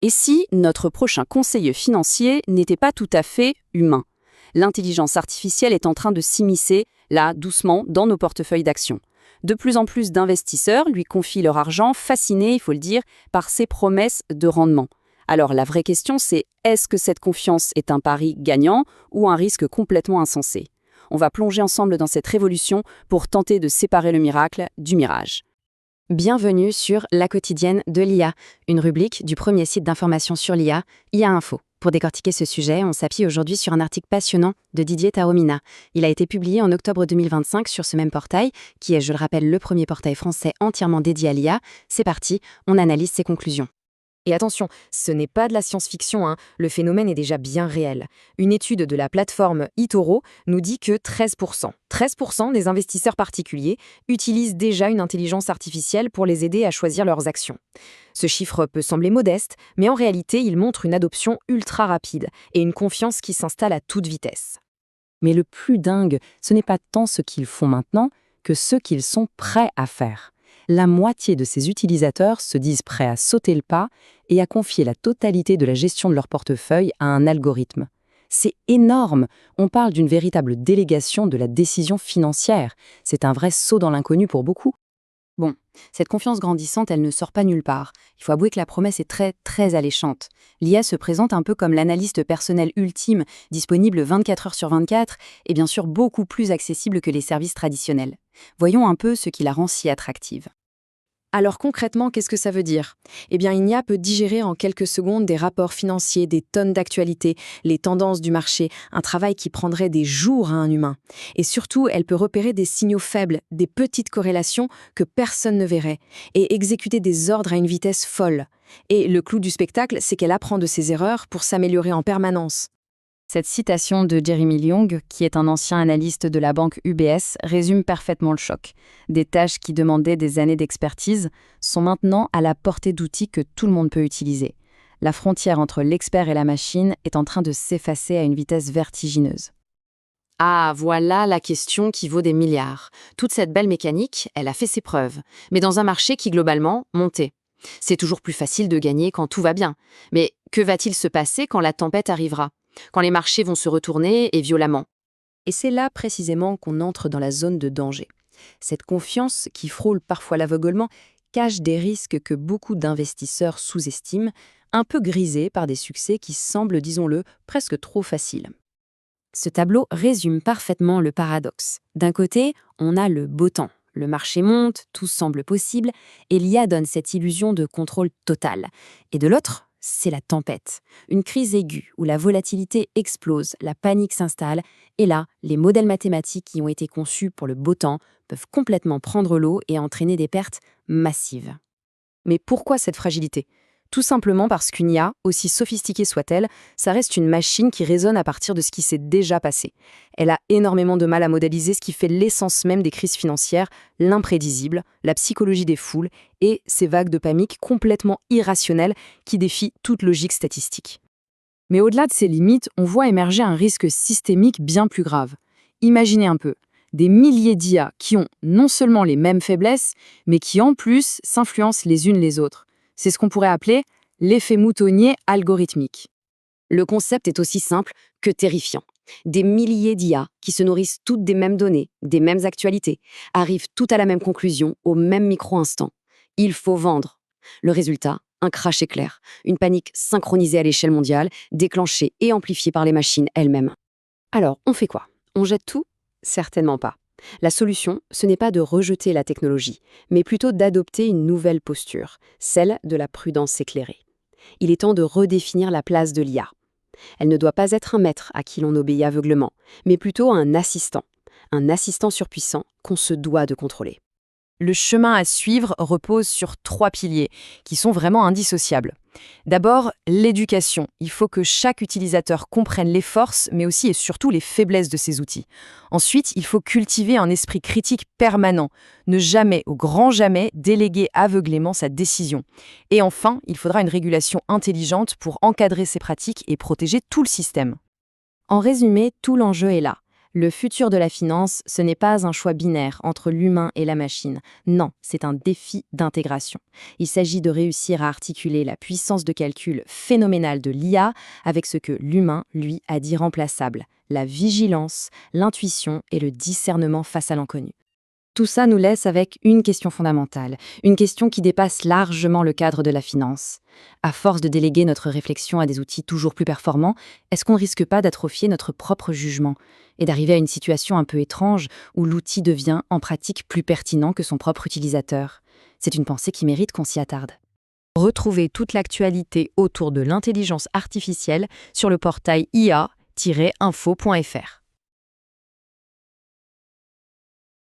Et si notre prochain conseiller financier n'était pas tout à fait humain? L'intelligence artificielle est en train de s'immiscer, là, doucement, dans nos portefeuilles d'actions. De plus en plus d'investisseurs lui confient leur argent, fascinés, il faut le dire, par ses promesses de rendement. Alors la vraie question, c'est est-ce que cette confiance est un pari gagnant ou un risque complètement insensé? On va plonger ensemble dans cette révolution pour tenter de séparer le miracle du mirage. Bienvenue sur La quotidienne de l'IA, une rubrique du premier site d'information sur l'IA, IA Info. Pour décortiquer ce sujet, on s'appuie aujourd'hui sur un article passionnant de Didier Taormina. Il a été publié en octobre 2025 sur ce même portail, qui est, je le rappelle, le premier portail français entièrement dédié à l'IA. C'est parti, on analyse ses conclusions. Et attention, ce n'est pas de la science-fiction, hein. Le phénomène est déjà bien réel. Une étude de la plateforme eToro nous dit que 13% des investisseurs particuliers utilisent déjà une intelligence artificielle pour les aider à choisir leurs actions. Ce chiffre peut sembler modeste, mais en réalité, il montre une adoption ultra rapide et une confiance qui s'installe à toute vitesse. Mais le plus dingue, ce n'est pas tant ce qu'ils font maintenant que ce qu'ils sont prêts à faire. La moitié de ces utilisateurs se disent prêts à sauter le pas et à confier la totalité de la gestion de leur portefeuille à un algorithme. C'est énorme, on parle d'une véritable délégation de la décision financière. C'est un vrai saut dans l'inconnu pour beaucoup. Bon, cette confiance grandissante, elle ne sort pas nulle part. Il faut avouer que la promesse est très alléchante. L'IA se présente un peu comme l'analyste personnel ultime, disponible 24 heures sur 24 et bien sûr beaucoup plus accessible que les services traditionnels. Voyons un peu ce qui la rend si attractive. Alors concrètement, qu'est-ce que ça veut dire? Eh bien, l'IA peut digérer en quelques secondes des rapports financiers, des tonnes d'actualités, les tendances du marché, un travail qui prendrait des jours à un humain. Et surtout, elle peut repérer des signaux faibles, des petites corrélations que personne ne verrait, et exécuter des ordres à une vitesse folle. Et le clou du spectacle, c'est qu'elle apprend de ses erreurs pour s'améliorer en permanence. Cette citation de Jeremy Leung, qui est un ancien analyste de la banque UBS, résume parfaitement le choc. Des tâches qui demandaient des années d'expertise sont maintenant à la portée d'outils que tout le monde peut utiliser. La frontière entre l'expert et la machine est en train de s'effacer à une vitesse vertigineuse. Ah, voilà la question qui vaut des milliards. Toute cette belle mécanique, elle a fait ses preuves, mais dans un marché qui globalement montait. C'est toujours plus facile de gagner quand tout va bien. Mais que va-t-il se passer quand la tempête arrivera? Quand les marchés vont se retourner et violemment? Et c'est là précisément qu'on entre dans la zone de danger. Cette confiance qui frôle parfois l'aveuglement cache des risques que beaucoup d'investisseurs sous-estiment, un peu grisés par des succès qui semblent, disons-le, presque trop faciles. Ce tableau résume parfaitement le paradoxe. D'un côté, on a le beau temps. Le marché monte, tout semble possible, et l'IA donne cette illusion de contrôle total. Et de l'autre, c'est la tempête. Une crise aiguë où la volatilité explose, la panique s'installe, et là, les modèles mathématiques qui ont été conçus pour le beau temps peuvent complètement prendre l'eau et entraîner des pertes massives. Mais pourquoi cette fragilité? Tout simplement parce qu'une IA, aussi sophistiquée soit-elle, ça reste une machine qui raisonne à partir de ce qui s'est déjà passé. Elle a énormément de mal à modéliser ce qui fait l'essence même des crises financières, l'imprévisible, la psychologie des foules et ces vagues de panique complètement irrationnelles qui défient toute logique statistique. Mais au-delà de ces limites, on voit émerger un risque systémique bien plus grave. Imaginez un peu, des milliers d'IA qui ont non seulement les mêmes faiblesses, mais qui en plus s'influencent les unes les autres. C'est ce qu'on pourrait appeler l'effet moutonnier algorithmique. Le concept est aussi simple que terrifiant. Des milliers d'IA qui se nourrissent toutes des mêmes données, des mêmes actualités, arrivent toutes à la même conclusion au même micro-instant. Il faut vendre. Le résultat, un crash éclair, une panique synchronisée à l'échelle mondiale, déclenchée et amplifiée par les machines elles-mêmes. Alors, on fait quoi? On jette tout? Certainement pas. La solution, ce n'est pas de rejeter la technologie, mais plutôt d'adopter une nouvelle posture, celle de la prudence éclairée. Il est temps de redéfinir la place de l'IA. Elle ne doit pas être un maître à qui l'on obéit aveuglement, mais plutôt un assistant surpuissant qu'on se doit de contrôler. Le chemin à suivre repose sur 3 piliers, qui sont vraiment indissociables. D'abord, l'éducation. Il faut que chaque utilisateur comprenne les forces, mais aussi et surtout les faiblesses de ces outils. Ensuite, il faut cultiver un esprit critique permanent. Ne jamais, au grand jamais, déléguer aveuglément sa décision. Et enfin, il faudra une régulation intelligente pour encadrer ces pratiques et protéger tout le système. En résumé, tout l'enjeu est là. Le futur de la finance, ce n'est pas un choix binaire entre l'humain et la machine. Non, c'est un défi d'intégration. Il s'agit de réussir à articuler la puissance de calcul phénoménale de l'IA avec ce que l'humain, lui, a d'irremplaçable, la vigilance, l'intuition et le discernement face à l'inconnu. Tout ça nous laisse avec une question fondamentale, une question qui dépasse largement le cadre de la finance. À force de déléguer notre réflexion à des outils toujours plus performants, est-ce qu'on ne risque pas d'atrophier notre propre jugement et d'arriver à une situation un peu étrange où l'outil devient en pratique plus pertinent que son propre utilisateur? C'est une pensée qui mérite qu'on s'y attarde. Retrouvez toute l'actualité autour de l'intelligence artificielle sur le portail ia-info.fr.